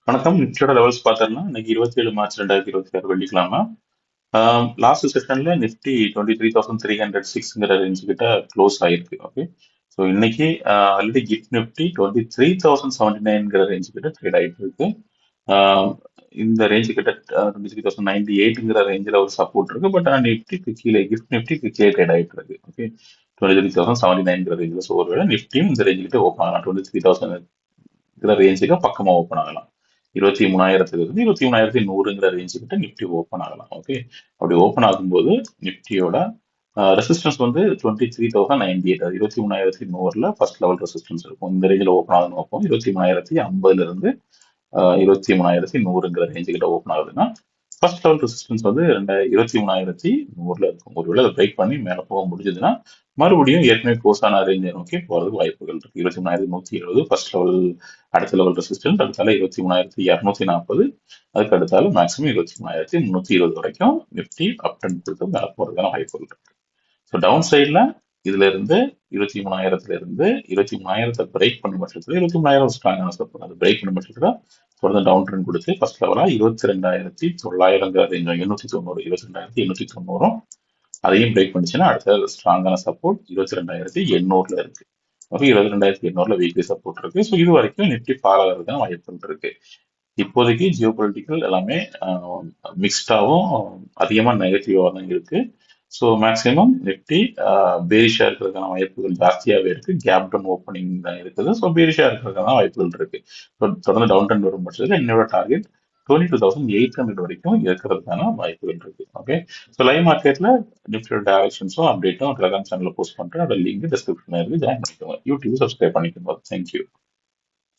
வணக்கம். நிஃப்டியோட லெவல்ஸ் பார்த்தோம்னா இன்னைக்கு 27 மார்ச் 2026 வெள்ளிக்கிழமை. லாஸ்ட் செஷன்ல நிஃப்டி 23,306ங்கிற ரேஞ்சு கிட்ட க்ளோஸ் ஆயிருக்கு. ஓகே, ஸோ இன்னைக்கு ஆல்ரெடி கிஃப்ட் நிஃப்டி 23,079ங்கிற ரேஞ்சு கிட்ட ட்ரேட் ஆயிட்டு இருக்கு. ஆஹ் இந்த ரேஞ்சு கிட்ட 23,098ங்கிற ரேஞ்சில் ஒரு சப்போர்ட் இருக்கு. பட் ஆனால் நிஃப்டிக்கு கீழே கிஃப்ட் நிஃப்டிக்கு கீழே ட்ரேட் ஆயிட்டு இருக்கு. ஓகே, 23,079ங்கிற ரேஞ்சில். ஸோ ஒருவேளை நிஃப்டியும் இந்த ரேஞ்சு கிட்ட ஓப்பன் ஆகலாம். 23,000 ரேஞ்சுக்கு பக்கமா ஓப்பன் ஆகலாம். 23,000 23,100ங்கிற ரேஞ்சு கிட்ட நிஃப்டி ஓப்பன் ஆகலாம். ஓகே, அப்படி ஓப்பன் ஆகும்போது நிஃப்டியோட ரெசிஸ்டன்ஸ் வந்து 23,098, அது 23,100ல ஃபர்ஸ்ட் லெவல் ரெசிஸ்டன்ஸ் இருக்கும். இந்த ரேஞ்சில் ஓப்பன் ஆகுதுன்னு வைப்போம். 23,050ல இருந்து 23,100ங்கிற ரேஞ்சு கிட்ட ஓப்பன் ஆகுதுன்னா ஃபர்ஸ்ட் லெவல் ரெசிஸ்டன்ஸ் வந்து 23,100ல இருக்கும். ஒருவேளை அதை பிரேக் பண்ணி மேலே போக முடிஞ்சதுன்னா மறுபடியும் ஏற்கனவே க்ளோஸ் ஆன ரேஞ்சை நோக்கி போறதுக்கு வாய்ப்புகள் இருக்கு. 23,170 ஃபர்ஸ்ட் லெவல், அடுத்த லெவல் ரெசிஸ்டன்ஸ், அடுத்தால 23,240, அதுக்கு அடுத்தால மேக்ஸிமம் 23,320 வரைக்கும் நிஃப்டி அப் ட்ரெண்ட் கொடுத்து மேலே போறதுக்கான வாய்ப்புகள் இருக்கு. ஸோ டவுன் சைட்ல இதுல இருந்து 23,000ல இருந்து 23,000 பிரேக் பண்ண பட்சத்துல 23,000 ஸ்ட்ராங்கான சப்போர்ட். அது பிரேக் பண்ண பட்சத்துல தொடர்ந்து டவுன் ட்ரெண்ட் கொடுத்து ஃபர்ஸ்ட் லெவலா 22,900 ரேஞ்ச், 890, 22,890 அதையும் பிரேக் பண்ணிச்சுன்னா அடுத்த ஸ்ட்ராங்கான சப்போர்ட் 22,800ல இருக்கு. ஓகே, 22,800ல வீக்லி சப்போர்ட் இருக்கு. ஸோ இது வரைக்கும் நிஃப்டி ஃபால் ஆகிறதுக்கான வாய்ப்புகள் இருக்கு. இப்போதைக்கு ஜியோ பொலிட்டிக்கல் எல்லாமே மிக்ஸ்டாவும் அதிகமா நெகட்டிவா தான் இருக்கு. ஸோ மேக்ஸிமம் நிஃப்டி பேரிஷா இருக்கிறதுக்கான வாய்ப்புகள் ஜாஸ்தியாகவே இருக்கு. கேப் டவுன் ஓப்பனிங் தான் இருக்குது. ஸோ பேரிஷா இருக்கிறதுக்கான வாய்ப்புகள் இருக்கு. தொடர்ந்து டவுன் ட்ரெண்ட் வரும் பட்சத்தில் என்னோட டார்கெட் 22,800 வரைக்கும் இருக்கிறதுக்கான வாய்ப்புகள் இருக்கு. ஓகே, ஸோ லைவ் மார்க்கெட்ல நிஃப்டியோட டைரக்ஷன்ஸும் அப்டேட்டும் டெலிகிராம் சேனல்ல போஸ்ட் பண்றேன். அதோட லிங்க் டிஸ்கிரிப்ஷன்ல இருக்கு, ஜாயின் பண்ணிக்கோங்க. யூடியூப் சப்ஸ்கிரைப் பண்ணிக்கோங்க. தேங்க்யூ.